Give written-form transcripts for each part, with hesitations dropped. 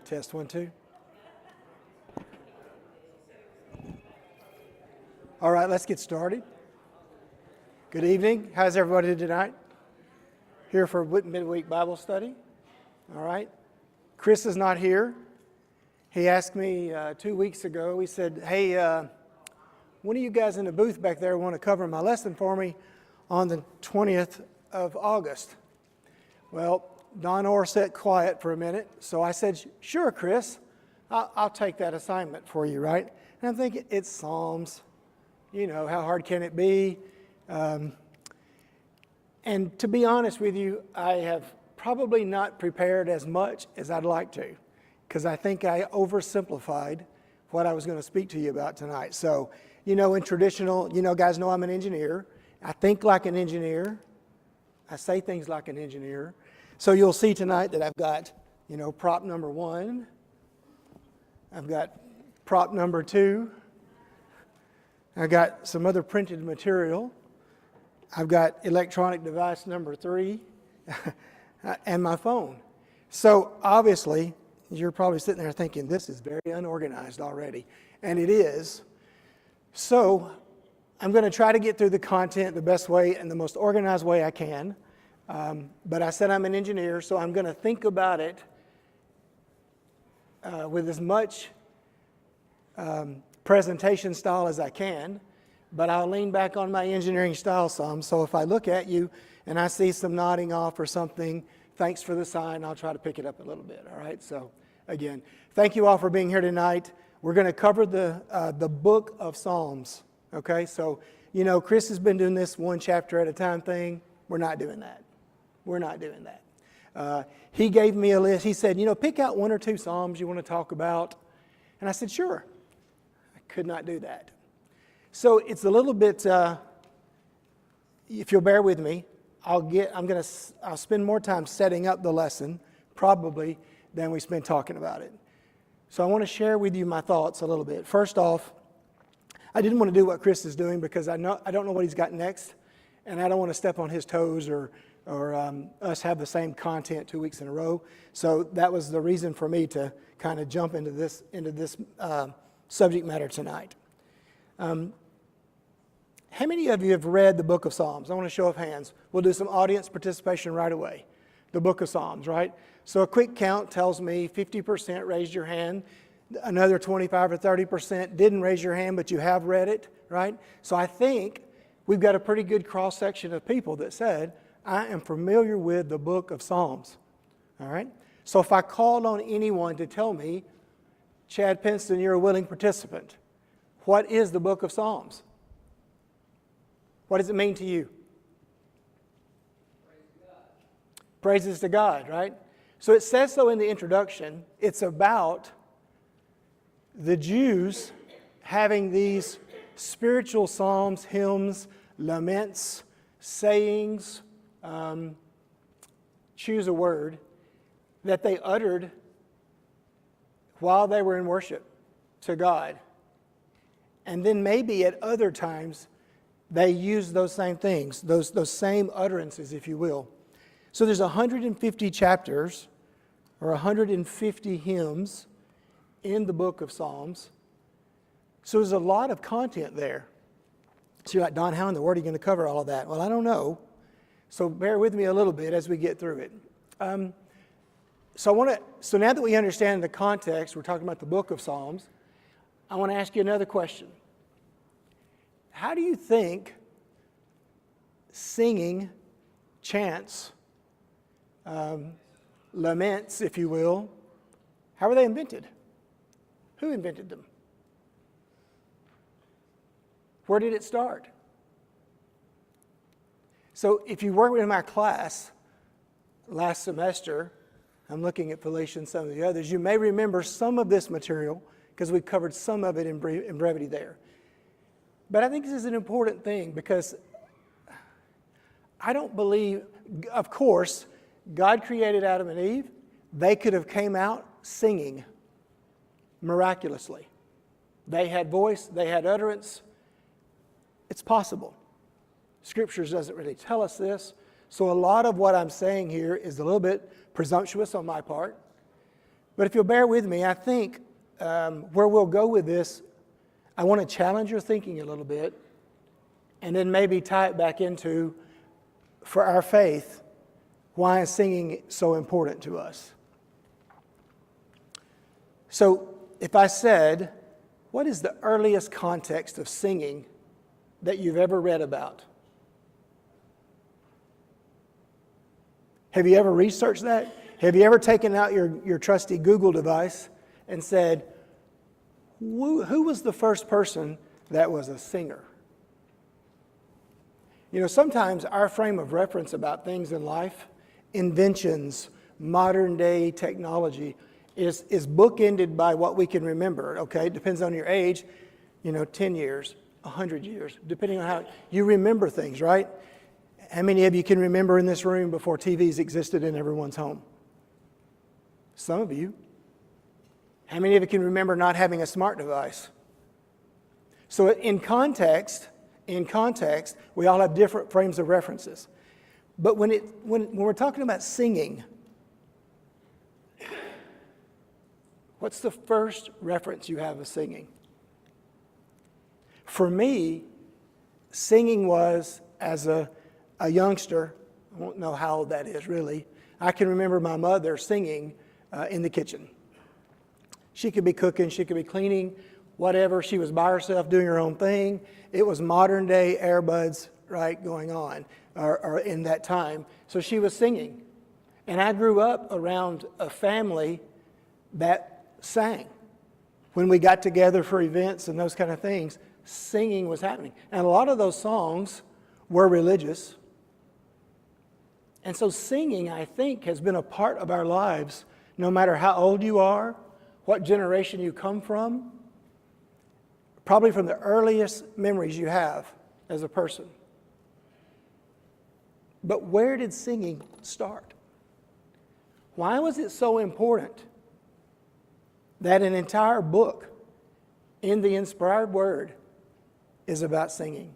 Test 1, 2. All right, let's get started. Good evening. How's everybody tonight? Here for midweek Bible study. All right. Chris is not here. He asked me 2 weeks ago, he said, hey, one of you guys in the booth back there want to cover my lesson for me on the 20th of August. Well, Don Orr sat quiet for a minute, so I said, sure, Chris, I'll take that assignment for you, right? And I'm thinking, it's Psalms. You know, how hard can it be? And to be honest with you, I have probably not prepared as much as I'd like to, because I think I oversimplified what I was going to speak to you about tonight. So, you know, in traditional, guys know I'm an engineer. I think like an engineer. I say things like an engineer. So you'll see tonight that I've got, prop number 1. I've got prop number 2. I've got some other printed material. I've got electronic device number 3 and my phone. So obviously, you're probably sitting there thinking, this is very unorganized already. And it is. So I'm going to try to get through the content the best way and the most organized way I can. But I said I'm an engineer, so I'm going to think about it with as much presentation style as I can, but I'll lean back on my engineering style some. So if I look at you and I see some nodding off or something, thanks for the sign. I'll try to pick it up a little bit. All right. So again, thank you all for being here tonight. We're going to cover the book of Psalms. Okay. So, Chris has been doing this one chapter at a time thing. We're not doing that. We're not doing that. He gave me a list. He said, pick out 1 or 2 Psalms you want to talk about. And I said, sure. Could not do that. So it's a little bit, if you'll bear with me, I'll spend more time setting up the lesson, probably, than we spend talking about it. So I want to share with you my thoughts a little bit. First off, I didn't want to do what Chris is doing because I don't know what he's got next, and I don't want to step on his toes or us have the same content 2 weeks in a row. So that was the reason for me to kind of jump into this subject matter tonight. How many of you have read the book of Psalms? I want a show of hands. We'll do some audience participation right away. The book of Psalms, right? So a quick count tells me 50% raised your hand. Another 25 or 30% didn't raise your hand, but you have read it, right? So I think we've got a pretty good cross-section of people that said, I am familiar with the book of Psalms, all right? So if I called on anyone to tell me, Chad Penston, you're a willing participant. What is the book of Psalms? What does it mean to you? Praises to God, right? So it says so in the introduction. It's about the Jews having these spiritual psalms, hymns, laments, sayings, choose a word, that they uttered while they were in worship to God. And then maybe at other times, they used those same things, those same utterances, if you will. So there's 150 chapters or 150 hymns in the book of Psalms. So there's a lot of content there. So you're like, Don, how in the world are you going to cover all of that? Well, I don't know. So bear with me a little bit as we get through it. So now that we understand the context, we're talking about the book of Psalms, I want to ask you another question. How do you think singing, chants, laments, if you will, how were they invented? Who invented them? Where did it start? So if you were in my class last semester, I'm looking at Felicia and some of the others, you may remember some of this material because we covered some of it in brevity there. But I think this is an important thing because I don't believe, of course, God created Adam and Eve. They could have came out singing miraculously. They had voice, they had utterance. It's possible. Scriptures doesn't really tell us this. So a lot of what I'm saying here is a little bit presumptuous on my part. But if you'll bear with me, I think where we'll go with this, I want to challenge your thinking a little bit and then maybe tie it back into, for our faith, why is singing so important to us? So if I said, what is the earliest context of singing that you've ever read about? Have you ever researched that? Have you ever taken out your trusty Google device and said, who was the first person that was a singer? You know, sometimes our frame of reference about things in life, inventions, modern day technology, is bookended by what we can remember, okay? It depends on your age, 10 years, 100 years, depending on how you remember things, right? How many of you can remember in this room before TVs existed in everyone's home? Some of you. How many of you can remember not having a smart device? So in context, we all have different frames of references. But when we're talking about singing, what's the first reference you have of singing? For me, singing was, as a youngster, I won't know how old that is really, I can remember my mother singing in the kitchen. She could be cooking, she could be cleaning, whatever. She was by herself doing her own thing. It was modern day earbuds, right, going on or in that time. So she was singing. And I grew up around a family that sang. When we got together for events and those kind of things, singing was happening. And a lot of those songs were religious. And so singing, I think, has been a part of our lives, no matter how old you are, what generation you come from, probably from the earliest memories you have as a person. But where did singing start? Why was it so important that an entire book in the inspired word is about singing?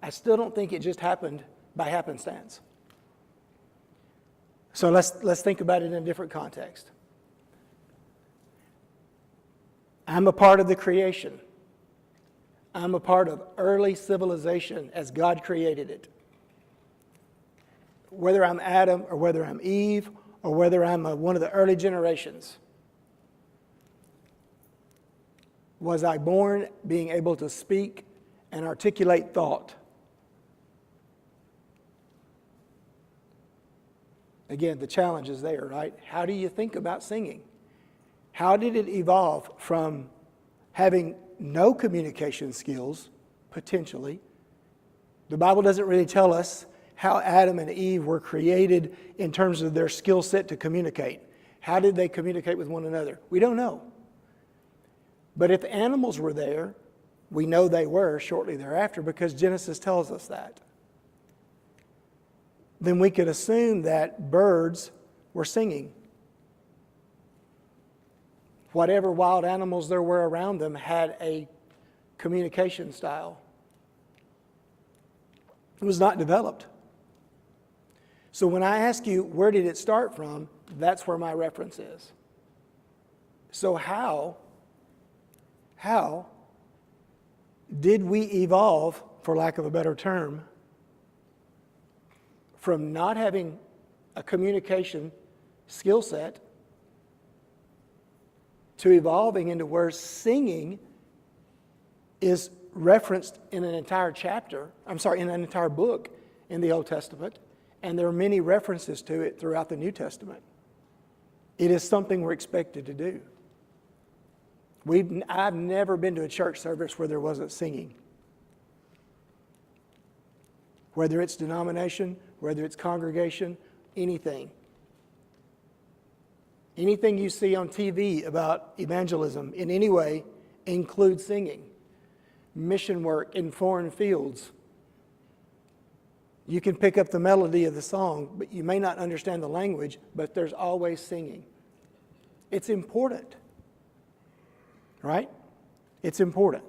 I still don't think it just happened by happenstance. So let's think about it in a different context. I'm a part of the creation. I'm a part of early civilization as God created it. Whether I'm Adam or whether I'm Eve or whether I'm one of the early generations, was I born being able to speak and articulate thought? Again, the challenge is there, right? How do you think about singing? How did it evolve from having no communication skills, potentially? The Bible doesn't really tell us how Adam and Eve were created in terms of their skill set to communicate. How did they communicate with one another? We don't know. But if animals were there, we know they were shortly thereafter because Genesis tells us that. Then we could assume that birds were singing. Whatever wild animals there were around them had a communication style. It was not developed. So when I ask you, where did it start from? That's where my reference is. So how did we evolve, for lack of a better term, from not having a communication skill set to evolving into where singing is referenced in an entire in an entire book in the Old Testament, and there are many references to it throughout the New Testament. It is something we're expected to do. I've never been to a church service where there wasn't singing. Whether it's denomination, whether it's congregation, anything. Anything you see on TV about evangelism in any way includes singing. Mission work in foreign fields. You can pick up the melody of the song, but you may not understand the language, but there's always singing. It's important. Right? It's important.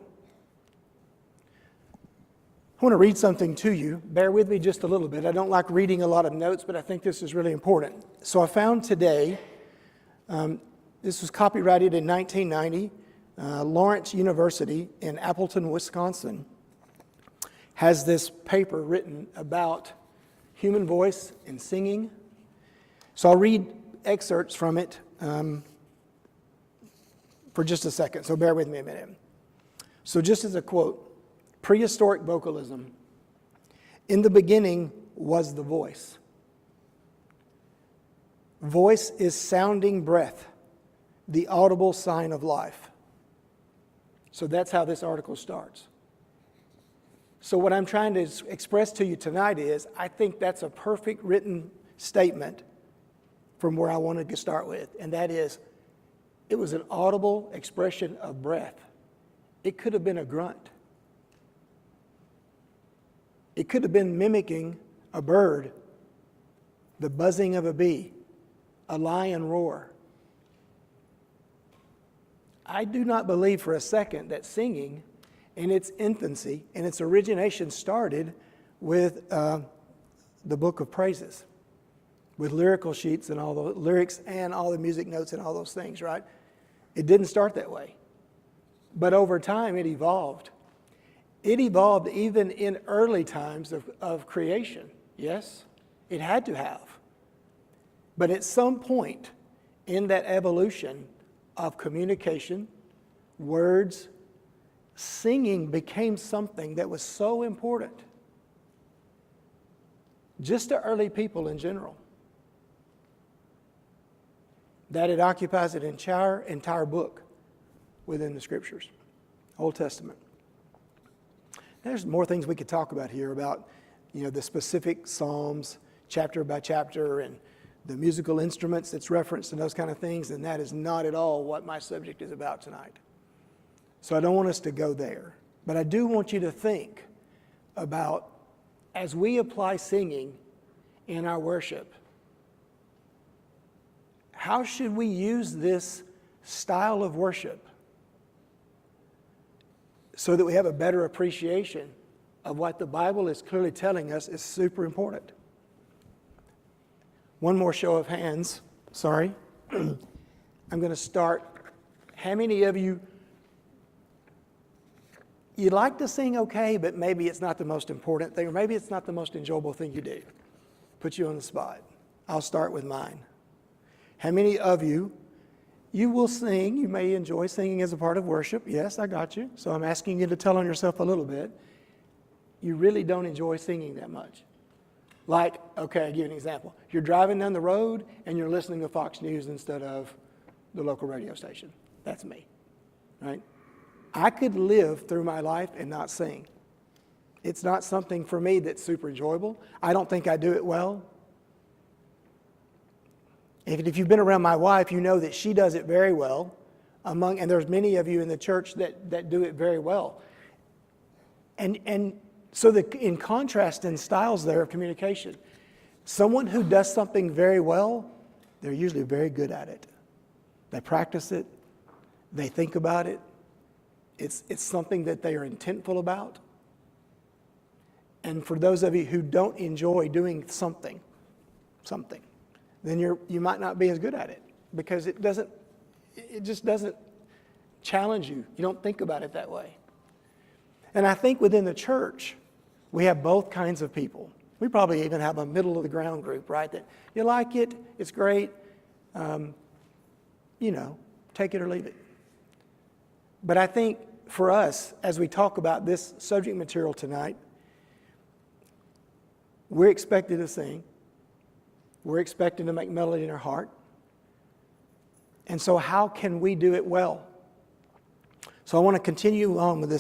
I want to read something to you. Bear with me just a little bit. I don't like reading a lot of notes, but I think this is really important. So I found today, this was copyrighted in 1990, Lawrence University in Appleton, Wisconsin, has this paper written about human voice and singing. So I'll read excerpts from it for just a second, so bear with me a minute. So just as a quote, prehistoric vocalism. In the beginning was the voice. Voice is sounding breath, the audible sign of life. So that's how this article starts. So what I'm trying to express to you tonight is, I think that's a perfect written statement from where I wanted to start with, and that is, it was an audible expression of breath. It could have been a grunt. It could have been mimicking a bird, the buzzing of a bee, a lion roar. I do not believe for a second that singing in its infancy and its origination started with the book of praises, with lyrical sheets and all the lyrics and all the music notes and all those things, right? It didn't start that way. But over time it evolved. It evolved even in early times of creation. Yes, it had to have. But at some point in that evolution of communication, words, singing became something that was so important, just to early people in general, that it occupies an entire book within the Scriptures, Old Testament. There's more things we could talk about here about, the specific Psalms, chapter by chapter, and the musical instruments that's referenced and those kind of things, and that is not at all what my subject is about tonight. So I don't want us to go there. But I do want you to think about, as we apply singing in our worship, how should we use this style of worship so that we have a better appreciation of what the Bible is clearly telling us is super important? One more show of hands. Sorry. I'm going to start. How many of you like to sing okay, but maybe it's not the most important thing, or maybe it's not the most enjoyable thing you do? Put you on the spot. I'll start with mine. How many of you will sing? You may enjoy singing as a part of worship. Yes, I got you. So I'm asking you to tell on yourself a little bit. You really don't enjoy singing that much. Like, okay, I'll give you an example. You're driving down the road and you're listening to Fox News instead of the local radio station. That's me, right? I could live through my life and not sing. It's not something for me that's super enjoyable. I don't think I do it well. If you've been around my wife, you know that she does it very well. And there's many of you in the church that do it very well. And so in contrast in styles there of communication, someone who does something very well, they're usually very good at it. They practice it. They think about it. It's something that they are intentful about. And for those of you who don't enjoy doing something, then you might not be as good at it because it just doesn't challenge you. You don't think about it that way. And I think within the church, we have both kinds of people. We probably even have a middle of the ground group, right? That you like it, it's great, take it or leave it. But I think for us, as we talk about this subject material tonight, we're expected to sing. We're expected to make melody in our heart. And so how can we do it well? So I want to continue on with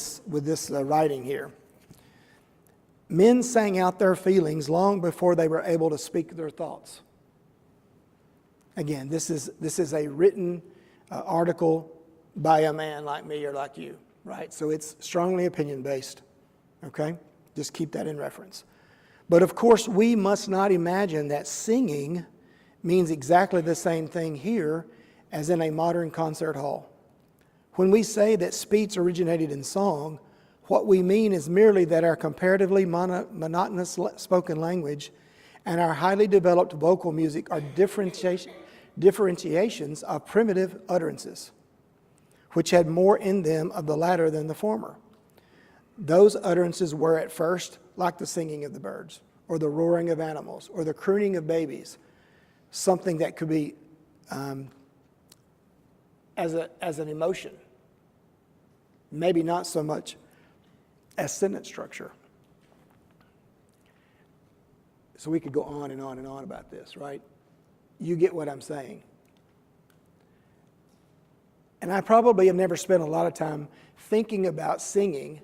this writing here. Men sang out their feelings long before they were able to speak their thoughts. Again, this is a written article by a man like me or like you, right? So it's strongly opinion-based, okay? Just keep that in reference. But of course, we must not imagine that singing means exactly the same thing here as in a modern concert hall. When we say that speech originated in song, What we mean is merely that our comparatively monotonous spoken language and our highly developed vocal music are differentiations of primitive utterances, which had more in them of the latter than the former. Those utterances were at first like the singing of the birds, or the roaring of animals, or the crooning of babies, something that could be as an emotion, maybe not so much as sentence structure. So we could go on and on and on about this, right? You get what I'm saying. And I probably have never spent a lot of time thinking about singing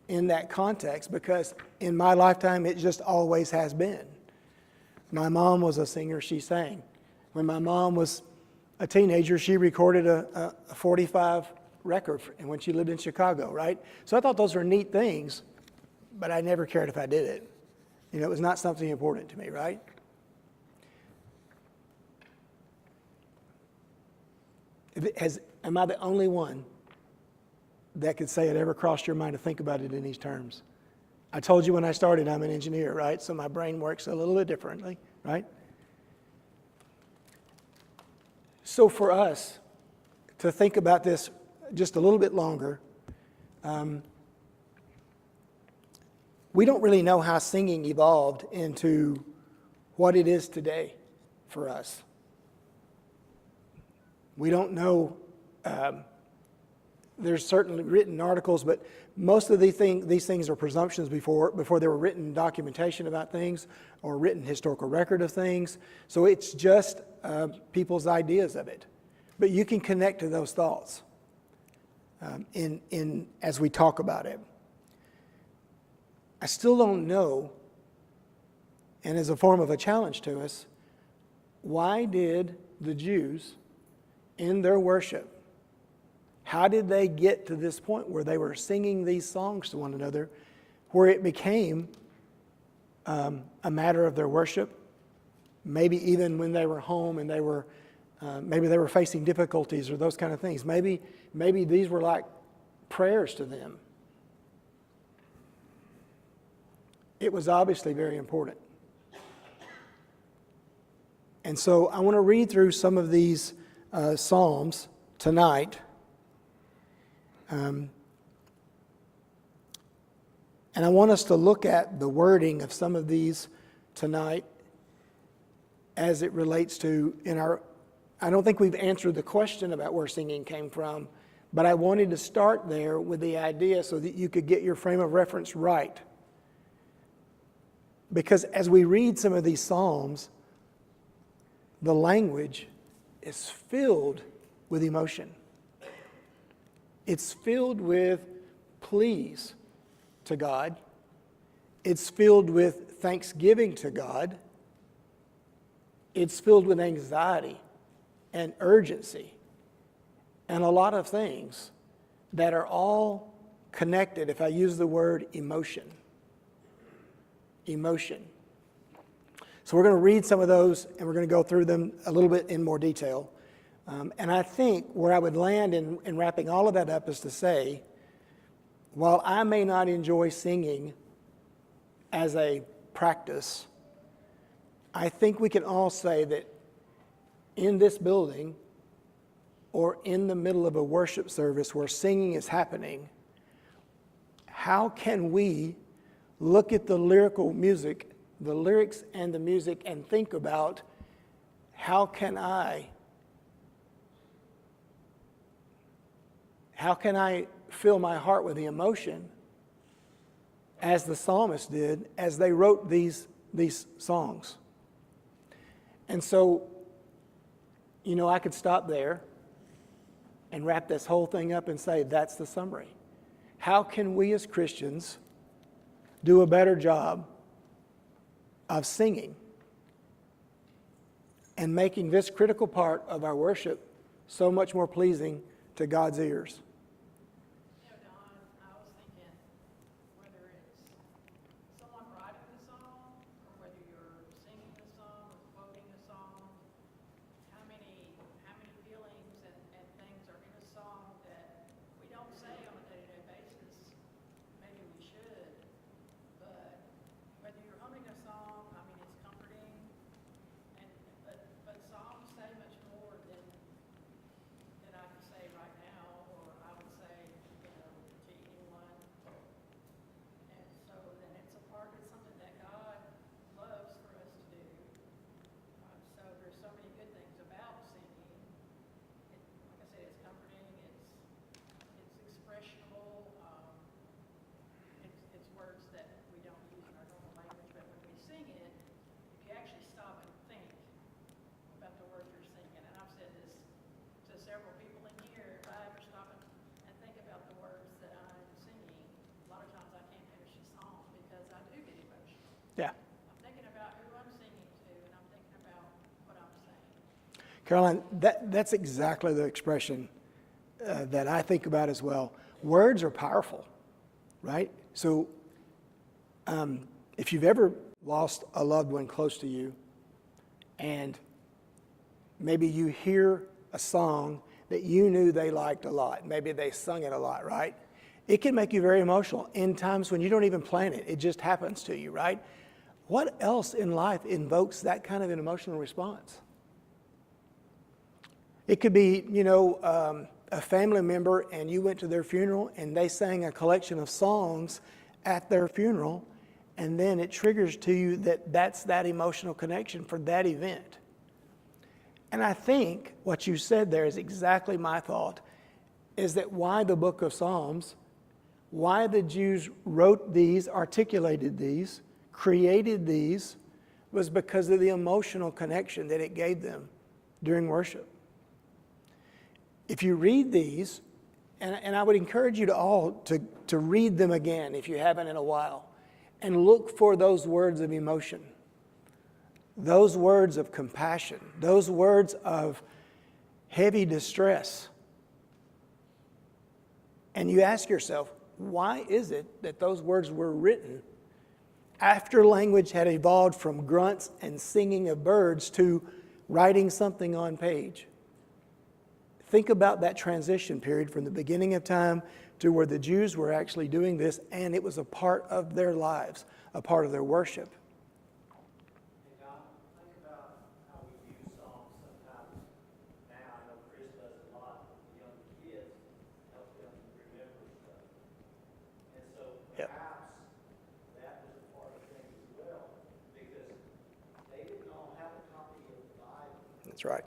in that context, because in my lifetime it just always has been. My mom was a singer, she sang. When my mom was a teenager, she recorded a 45 record, and when she lived in Chicago, right? So I thought those were neat things, but I never cared if I did it. It was not something important to me, right? Am I the only one that could say it ever crossed your mind to think about it in these terms? I told you when I started, I'm an engineer, right? So my brain works a little bit differently, right? So for us to think about this just a little bit longer, we don't really know how singing evolved into what it is today for us. We don't know. There's certainly written articles, but most of these things are presumptions before there were written documentation about things or written historical record of things. So it's just people's ideas of it. But you can connect to those thoughts as we talk about it. I still don't know, and as a form of a challenge to us, why did the Jews in their worship, how did they get to this point where they were singing these songs to one another, where it became a matter of their worship? Maybe even when they were home and maybe they were facing difficulties or those kind of things. Maybe these were like prayers to them. It was obviously very important. And so I want to read through some of these Psalms tonight. And I want us to look at the wording of some of these tonight as it relates to I don't think we've answered the question about where singing came from, but I wanted to start there with the idea so that you could get your frame of reference right. Because as we read some of these Psalms, the language is filled with emotion. It's filled with pleas to God. It's filled with thanksgiving to God. It's filled with anxiety and urgency and a lot of things that are all connected, if I use the word emotion. Emotion. So we're going to read some of those and we're going to go through them a little bit in more detail. And I think where I would land in wrapping all of that up is to say, while I may not enjoy singing as a practice, I think we can all say that in this building or in the middle of a worship service where singing is happening, how can we look at the lyrical music, the lyrics and the music, and think about how can I fill my heart with the emotion as the psalmist did as they wrote these songs. And so, I could stop there and wrap this whole thing up and say that's the summary. How can we as Christians do a better job of singing and making this critical part of our worship so much more pleasing to God's ears? Don, I was thinking whether it's someone writing the song or whether you're singing the song or quoting the song, how many feelings and things are in a song that we don't say on a day-to-day basis Yeah. I'm thinking about who I'm singing to, and I'm thinking about what I'm saying. Caroline, that's exactly the expression that I think about as well. Words are powerful, right? So if you've ever lost a loved one close to you, and maybe you hear a song that you knew they liked a lot, maybe they sung it a lot, right? It can make you very emotional in times when you don't even plan it. It just happens to you, right? What else in life invokes that kind of an emotional response? It could be, a family member and you went to their funeral and they sang a collection of songs at their funeral, and then it triggers to you that's that emotional connection for that event. And I think what you said there is exactly my thought, is that why the book of Psalms, why the Jews wrote these, articulated these, created these, was because of the emotional connection that it gave them during worship. If you read these, and I would encourage you to all to read them again if you haven't in a while, and look for those words of emotion, those words of compassion, those words of heavy distress. And you ask yourself, why is it that those words were written after language had evolved from grunts and singing of birds to writing something on page? Think about that transition period from the beginning of time to where the Jews were actually doing this, and it was a part of their lives, a part of their worship. Think about how we use songs sometimes now. I know Chris does a lot with the young kids, help them remember stuff. And so perhaps that was a part of things as well, because they didn't all have a copy of the Bible. That's right.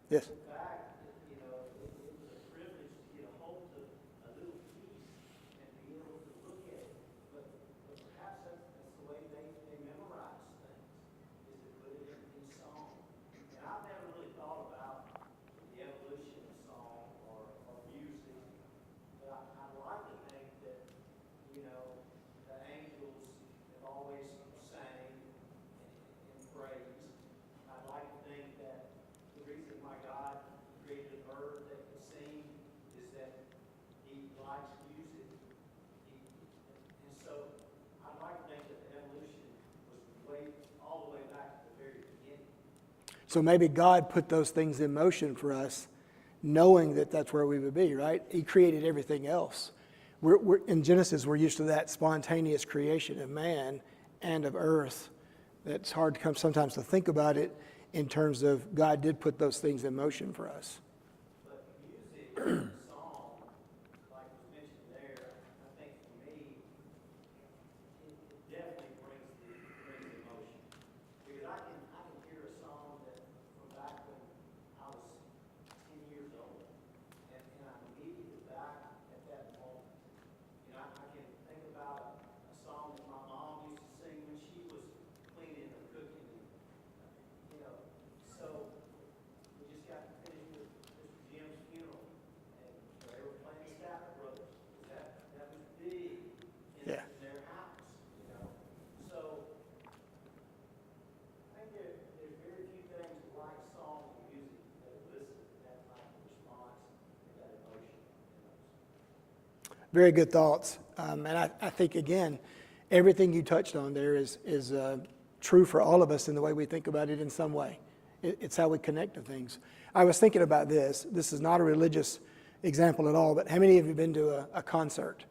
Yes. In fact, it was a privilege to get a hold of a little piece and be able to look at it. But perhaps that's the way they memorize things, is to put it in song. And I've never really thought about the evolution of song or music, but I like to think that, the angels have always sang and praised. I'd like to think that the reason why God created a bird that could sing is that he likes music. And so I'd like to think that the evolution was all the way back to the very beginning. So maybe God put those things in motion for us, knowing that that's where we would be, right? He created everything else. We're in Genesis, we're used to that spontaneous creation of man and of earth. That's hard to come sometimes to think about it in terms of God did put those things in motion for us. But music, song, like was mentioned there, I think for me, it definitely brings emotion. Because I can hear a song that from back when I was 10 years old, and I'm immediately back at that moment. I can think about a song that my mom used to sing when she was cleaning or cooking. So we just got finished with Mr. Jim's funeral, and they were playing Stafford Brothers. That was big in their house, So I think there's very few things like song and music that elicit that type of response and that emotion. Very good thoughts. And I think, again, everything you touched on there is true for all of us in the way we think about it in some way. It's how we connect to things. I was thinking about this. This is not a religious example at all, but how many of you have been to a concert,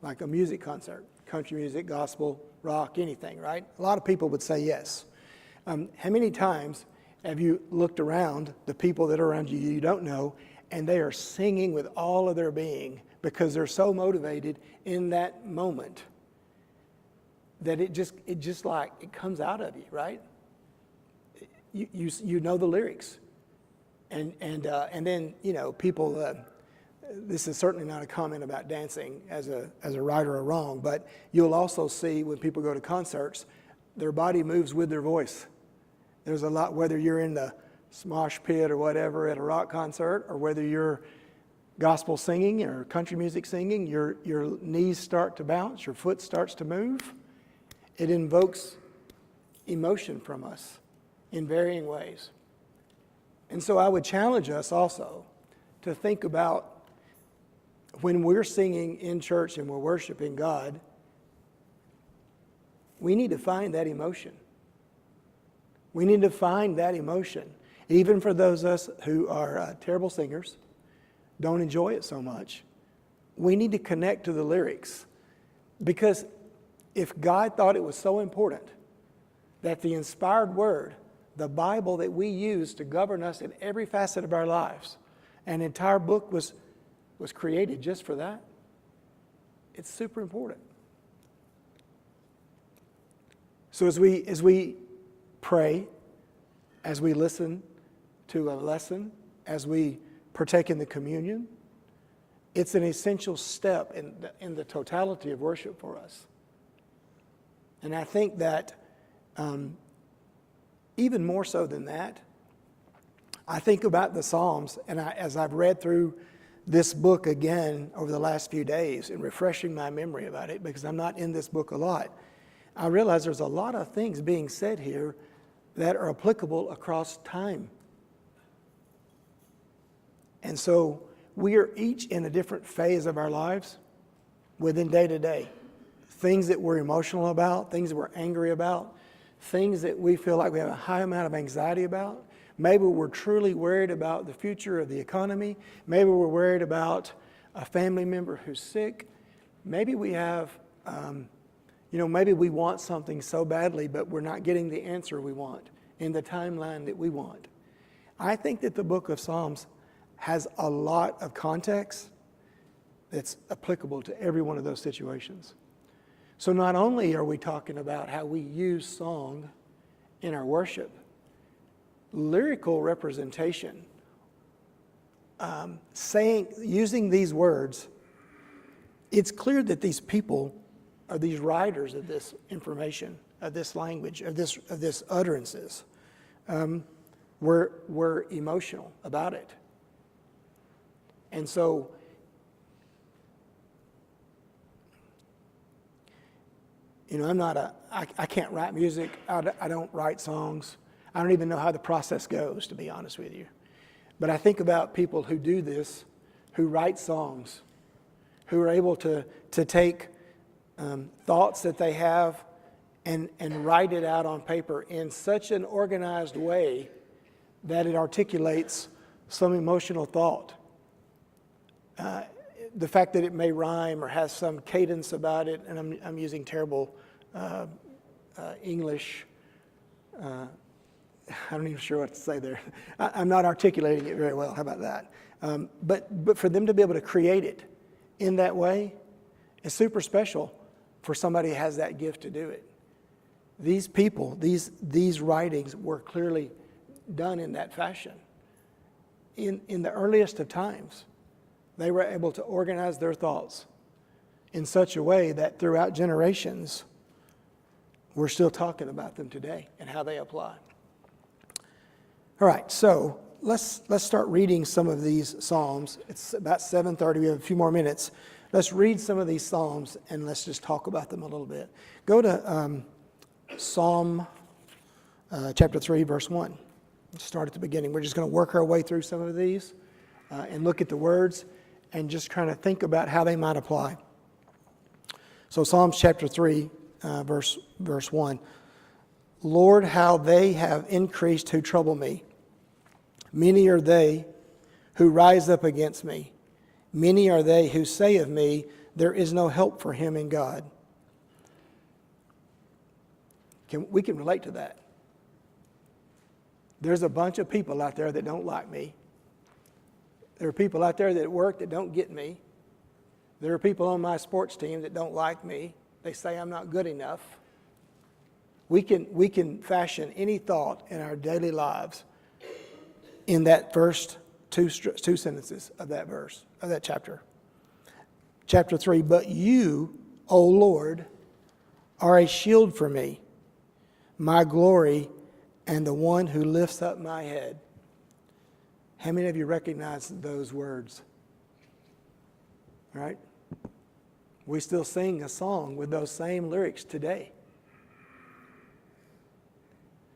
like a music concert, country music, gospel, rock, anything, right? A lot of people would say yes. How many times have you looked around, the people that are around you you don't know, and they are singing with all of their being because they're so motivated in that moment that it just like it comes out of you, right? You know the lyrics, and then people. This is certainly not a comment about dancing as a right or a wrong, but you'll also see when people go to concerts, their body moves with their voice. There's a lot, whether you're in the smosh pit or whatever at a rock concert, or whether you're gospel singing or country music singing, your knees start to bounce, your foot starts to move. It invokes emotion from us in varying ways. And so I would challenge us also to think about when we're singing in church and we're worshiping God, we need to find that emotion. We need to find that emotion. Even for those of us who are terrible singers, don't enjoy it so much, we need to connect to the lyrics. Because if God thought it was so important that the inspired word, the Bible that we use to govern us in every facet of our lives, an entire book was created just for that, it's super important. So as we pray, as we listen to a lesson, as we partake in the communion, it's an essential step in the totality of worship for us. And I think that even more so than that, I think about the Psalms, and as I've read through this book again over the last few days and refreshing my memory about it, because I'm not in this book a lot, I realize there's a lot of things being said here that are applicable across time. And so we are each in a different phase of our lives within day to day. Things that we're emotional about, things that we're angry about, things that we feel like we have a high amount of anxiety about. Maybe we're truly worried about the future of the economy. Maybe we're worried about a family member who's sick. Maybe we have, maybe we want something so badly, but we're not getting the answer we want in the timeline that we want. I think that the book of Psalms has a lot of context that's applicable to every one of those situations. So not only are we talking about how we use song in our worship, lyrical representation, using these words, it's clear that these people are these writers of this information, of this language, of this utterances, were emotional about it. And so, I can't write music. I don't write songs. I don't even know how the process goes, to be honest with you. But I think about people who do this, who write songs, who are able to take thoughts that they have and write it out on paper in such an organized way that it articulates some emotional thought. The fact that it may rhyme or has some cadence about it, and I'm using terrible English. I'm even sure what to say there. I'm not articulating it very well. How about that? But for them to be able to create it in that way is super special for somebody who has that gift to do it. These people, these writings were clearly done in that fashion. In the earliest of times, they were able to organize their thoughts in such a way that throughout generations, we're still talking about them today and how they apply. All right, so let's start reading some of these Psalms. It's about 7:30. We have a few more minutes. Let's read some of these Psalms and let's just talk about them a little bit. Go to Psalm chapter 3, verse 1. Let's start at the beginning. We're just going to work our way through some of these and look at the words and just kind of think about how they might apply. So Psalms chapter 3, verse 1. Lord, how they have increased who trouble me. Many are they who rise up against me. Many are they who say of me, there is no help for him in God. We can relate to that. There's a bunch of people out there that don't like me. There are people out there that work that don't get me. There are people on my sports team that don't like me. They say I'm not good enough. We can fashion any thought in our daily lives in that first two sentences of that verse, of that chapter. Chapter 3, but you, O Lord, are a shield for me, my glory, and the one who lifts up my head. How many of you recognize those words? Right? We still sing a song with those same lyrics today.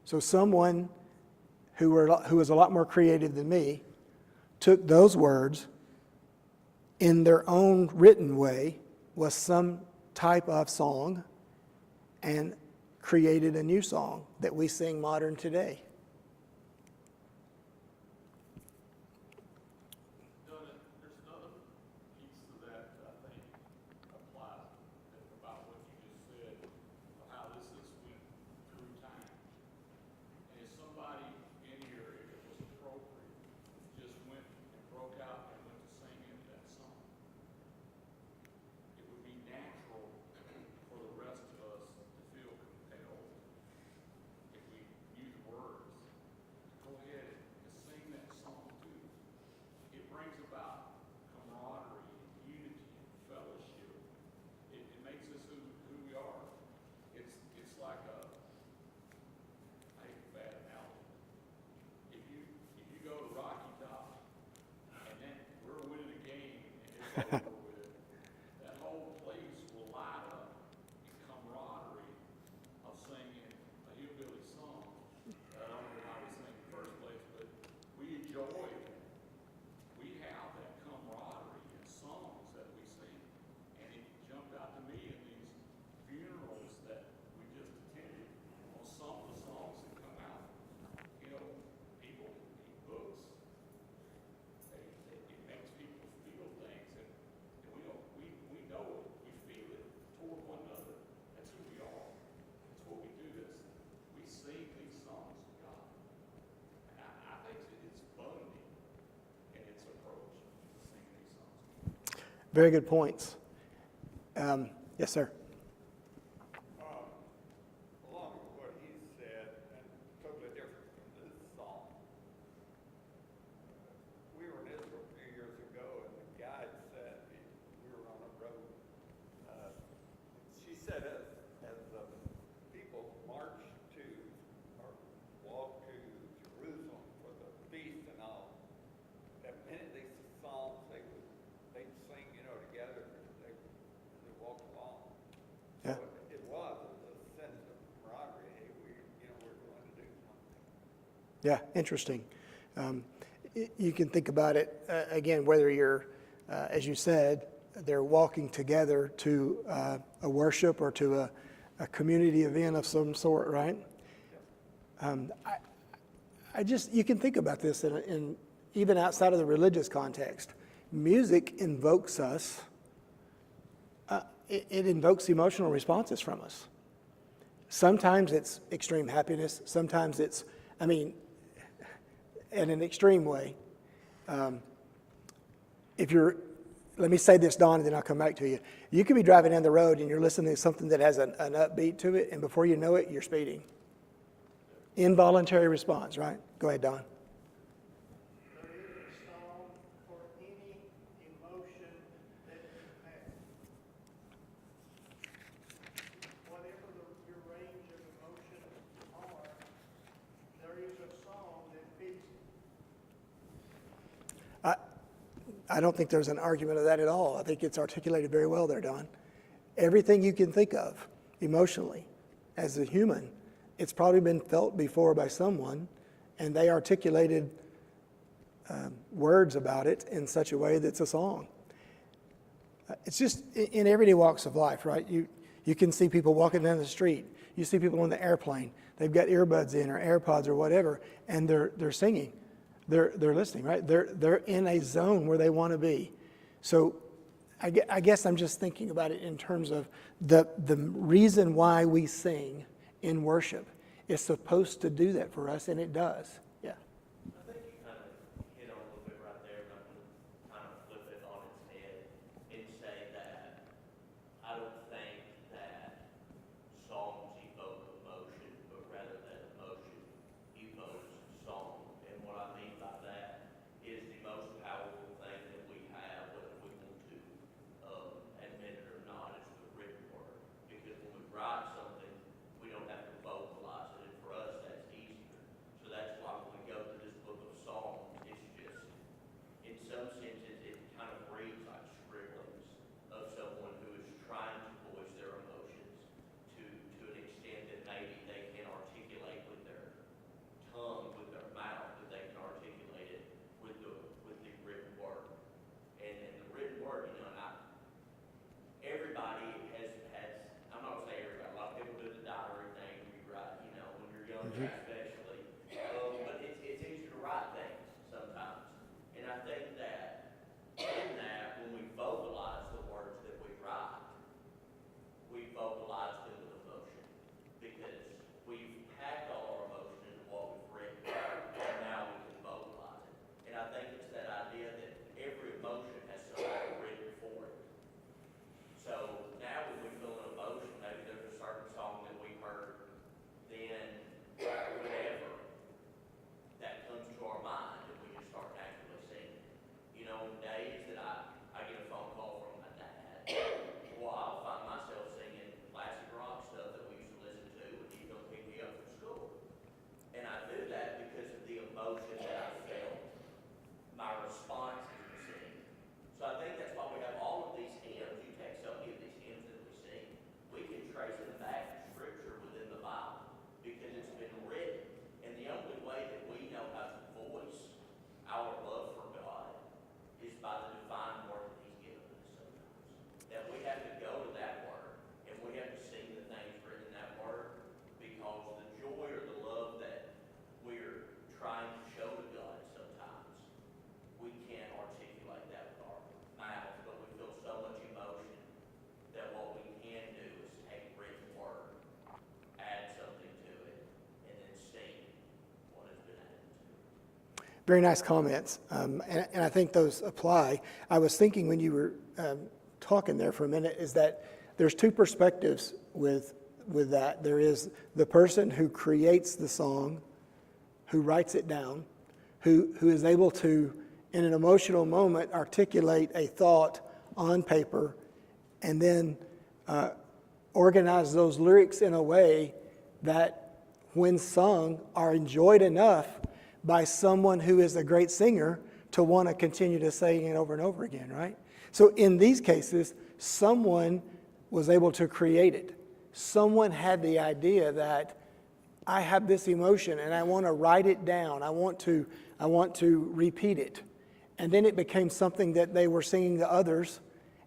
So someone who was a lot more creative than me took those words in their own written way, was some type of song, and created a new song that we sing modern today. There's another piece to that I think applies about what you just said, of how this has went through time. And if somebody in here, if it was appropriate, just went and broke out and went to sing into that song, it would be natural for the rest of us to feel compelled, if we knew the words, go ahead and sing that song too. It brings about camaraderie, unity, and fellowship. It makes us who we are. It's like I hate a bad analogy. If you go to Rocky Top and then we're winning a game and it's over with, that whole place will light up in camaraderie of singing a hillbilly song. I don't know how we sing in the first place, but we enjoy it. We have that camaraderie in songs that we sing. And it jumped out to me in these funerals that we just attended on some of the songs that come out. You know, people read books. It makes people feel things, and we know it. We feel it toward one another. That's who we are. That's what we do. We sing these songs of God. And I think it's bonding in its approach to sing these songs. Very good points. Yes, sir. Along with what he said, and totally different from this song. We were in Israel a few years ago, and the guide said, we were on a road. She said, as the people marched to or walked to Jerusalem for the feast and all, that minute they songs they'd sing, together as they walked along. Yeah. So it was a sense of camaraderie. Hey, we're going to do something. Yeah, interesting. You can think about it, again, whether you're, as you said, they're walking together to a worship or to a community event of some sort, right? You can think about this in even outside of the religious context. Music invokes us. It invokes emotional responses from us. Sometimes it's extreme happiness. Sometimes it's, in an extreme way. Let me say this, Don, and then I'll come back to you. You could be driving down the road and you're listening to something that has an upbeat to it, and before you know it, you're speeding. Involuntary response, right? Go ahead, Don. There is a song for any emotion that you have. Whatever your range of emotions are, there is a song that fits it. I don't think there's an argument of that at all. I think it's articulated very well there, Don. Everything you can think of emotionally as a human, it's probably been felt before by someone, and they articulated words about it in such a way that's a song. It's just in everyday walks of life, right? You can see people walking down the street. You see people on the airplane. They've got earbuds in or AirPods or whatever, and they're singing. They're listening, right? They're in a zone where they want to be. So I guess I'm just thinking about it in terms of the reason why we sing in worship is supposed to do that for us, and it does. Yeah. I think you kind of hit on a little bit right there, but I'm going to kind of flip it on its head and say that I don't think that songs evoke emotion, but rather that emotion evokes song. And what I mean by that is the most powerful thing that we have, whether we want to admit it or not, is the written word. Because when we write something, we don't have to vocalize it, and for us that's easier. So that's why Very nice comments, and I think those apply. I was thinking when you were talking there for a minute is that there's two perspectives with that. There is the person who creates the song, who writes it down, who is able to, in an emotional moment, articulate a thought on paper, and then organize those lyrics in a way that, when sung, are enjoyed enough by someone who is a great singer to want to continue to sing it over and over again, right? So in these cases, someone was able to create it. Someone had the idea that I have this emotion and I want to write it down. I want to repeat it. And then it became something that they were singing to others,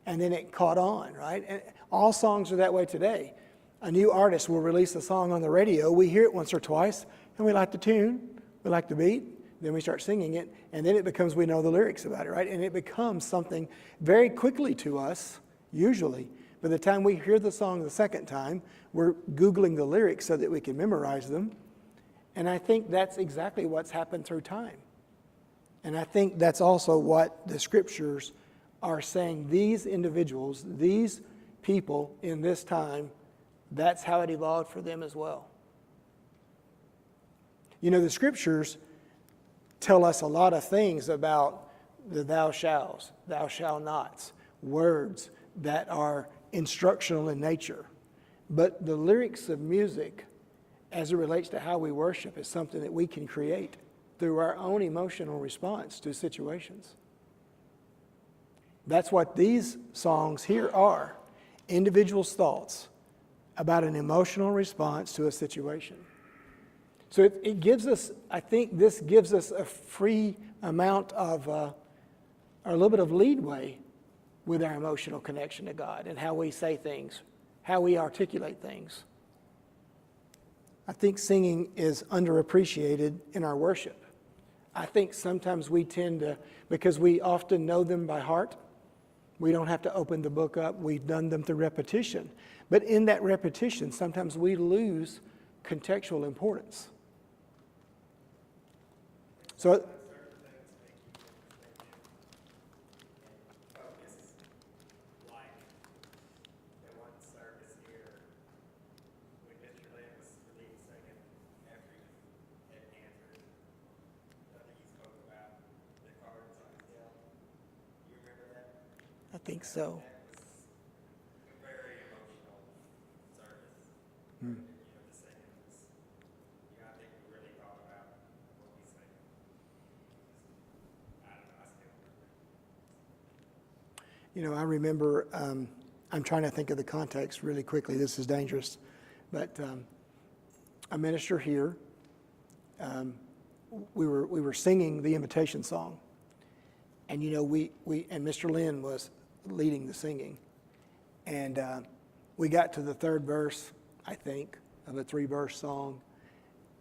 and then it caught on, right? And all songs are that way today. A new artist will release a song on the radio. We hear it once or twice, and we like the tune, we like the beat, then we start singing it, and then it becomes, we know the lyrics about it, right? And it becomes something very quickly to us, usually. By the time we hear the song the second time, we're Googling the lyrics so that we can memorize them. And I think that's exactly what's happened through time. And I think that's also what the scriptures are saying. These individuals, these people in this time, that's how it evolved for them as well. You know, the scriptures tell us a lot of things about the thou shalt nots, words that are instructional in nature. But the lyrics of music, as it relates to how we worship, is something that we can create through our own emotional response to situations. That's what these songs here are. Individuals' thoughts about an emotional response to a situation. So it gives us, I think this gives us a free amount of, or a little bit of leadway with our emotional connection to God and how we say things, how we articulate things. I think singing is underappreciated in our worship. I think sometimes we tend to, because we often know them by heart, we don't have to open the book up. We've done them through repetition. But in that repetition, sometimes we lose contextual importance. So, I think so. Very emotional service. You know, the singing was, I think we really thought about what we sang. I don't know, I still remember. You know, I remember, I'm trying to think of the context really quickly. This is dangerous. But a minister here, we were singing the invitation song. And, you know, and Mr. Lynn was leading the singing. And we got to the third verse, I think, of a 3-verse song,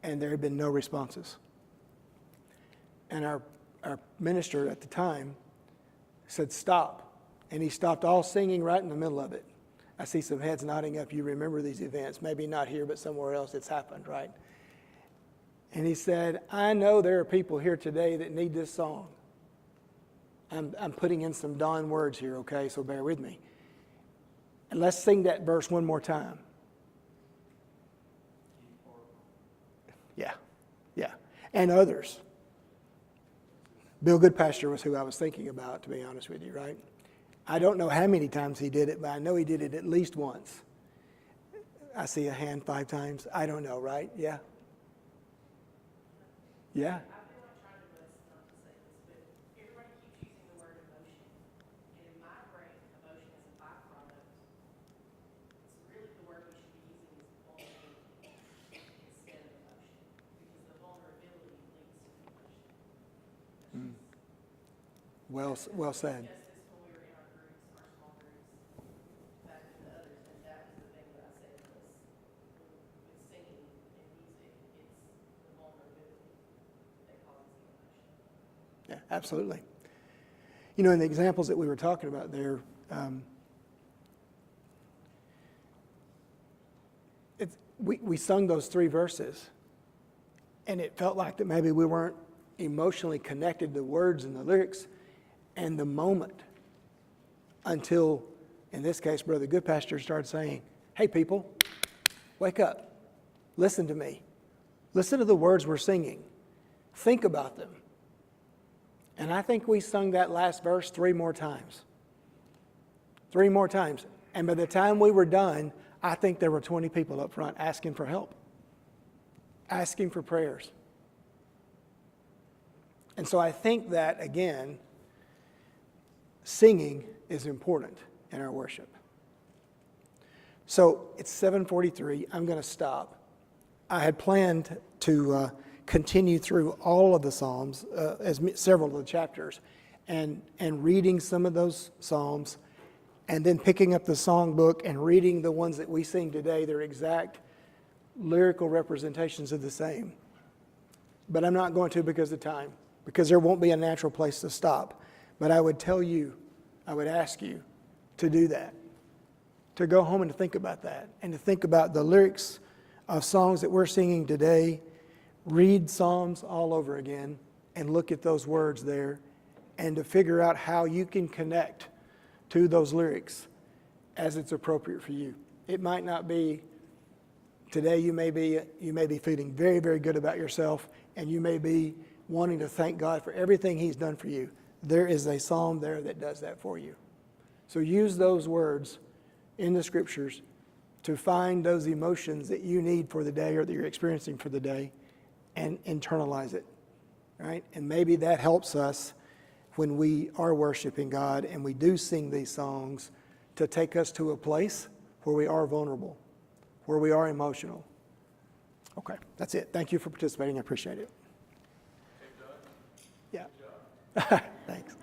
and there had been no responses. And our minister at the time said, stop. And he stopped all singing right in the middle of it. I see some heads nodding up. You remember these events. Maybe not here, but somewhere else it's happened, right? And he said, I know there are people here today that need this song. I'm putting in some Don words here, okay, so bear with me. And let's sing that verse one more time. Yeah. And others. Bill Goodpasture was who I was thinking about, to be honest with you, right? I don't know how many times he did it, but I know he did it at least once. I see a hand 5 times. I don't know, right? Yeah. Yeah. I feel like trying to list not to say this, but everybody keeps using the word emotion. And in my brain, emotion is a byproduct. It's really the word we should be using is vulnerability instead of emotion. Because the vulnerability leads to the emotion. Well said. Just this when we were in our groups, our small groups, back with the others, and that was the thing that I said was with singing and music, it's the vulnerability that causes the emotion. Yeah, absolutely. You know, in the examples that we were talking about there, we sung those 3 verses, and it felt like that maybe we weren't emotionally connected to the words and the lyrics and the moment until, in this case, Brother Goodpasture started saying, hey, people, wake up. Listen to me. Listen to the words we're singing. Think about them. And I think we sung that last verse 3 more times. 3 more times. And by the time we were done, I think there were 20 people up front asking for help, asking for prayers. And so I think that, again, singing is important in our worship. So it's 7:43. I'm going to stop. I had planned to continue through all of the Psalms, several of the chapters, and reading some of those Psalms, and then picking up the songbook and reading the ones that we sing today. They're exact lyrical representations of the same. But I'm not going to because of time, because there won't be a natural place to stop. But I would tell you, I would ask you to do that, to go home and to think about that, and to think about the lyrics of songs that we're singing today. Read Psalms all over again and look at those words there, and to figure out how you can connect to those lyrics as it's appropriate for you. It might not be today. You may be feeling very, very good about yourself, and you may be wanting to thank God for everything He's done for you. There is a psalm there that does that for you. So use those words in the scriptures to find those emotions that you need for the day or that you're experiencing for the day, and internalize it, right? And maybe that helps us when we are worshiping God and we do sing these songs, to take us to a place where we are vulnerable, where we are emotional. Okay, that's it. Thank you for participating. I appreciate it. Yeah. Thanks.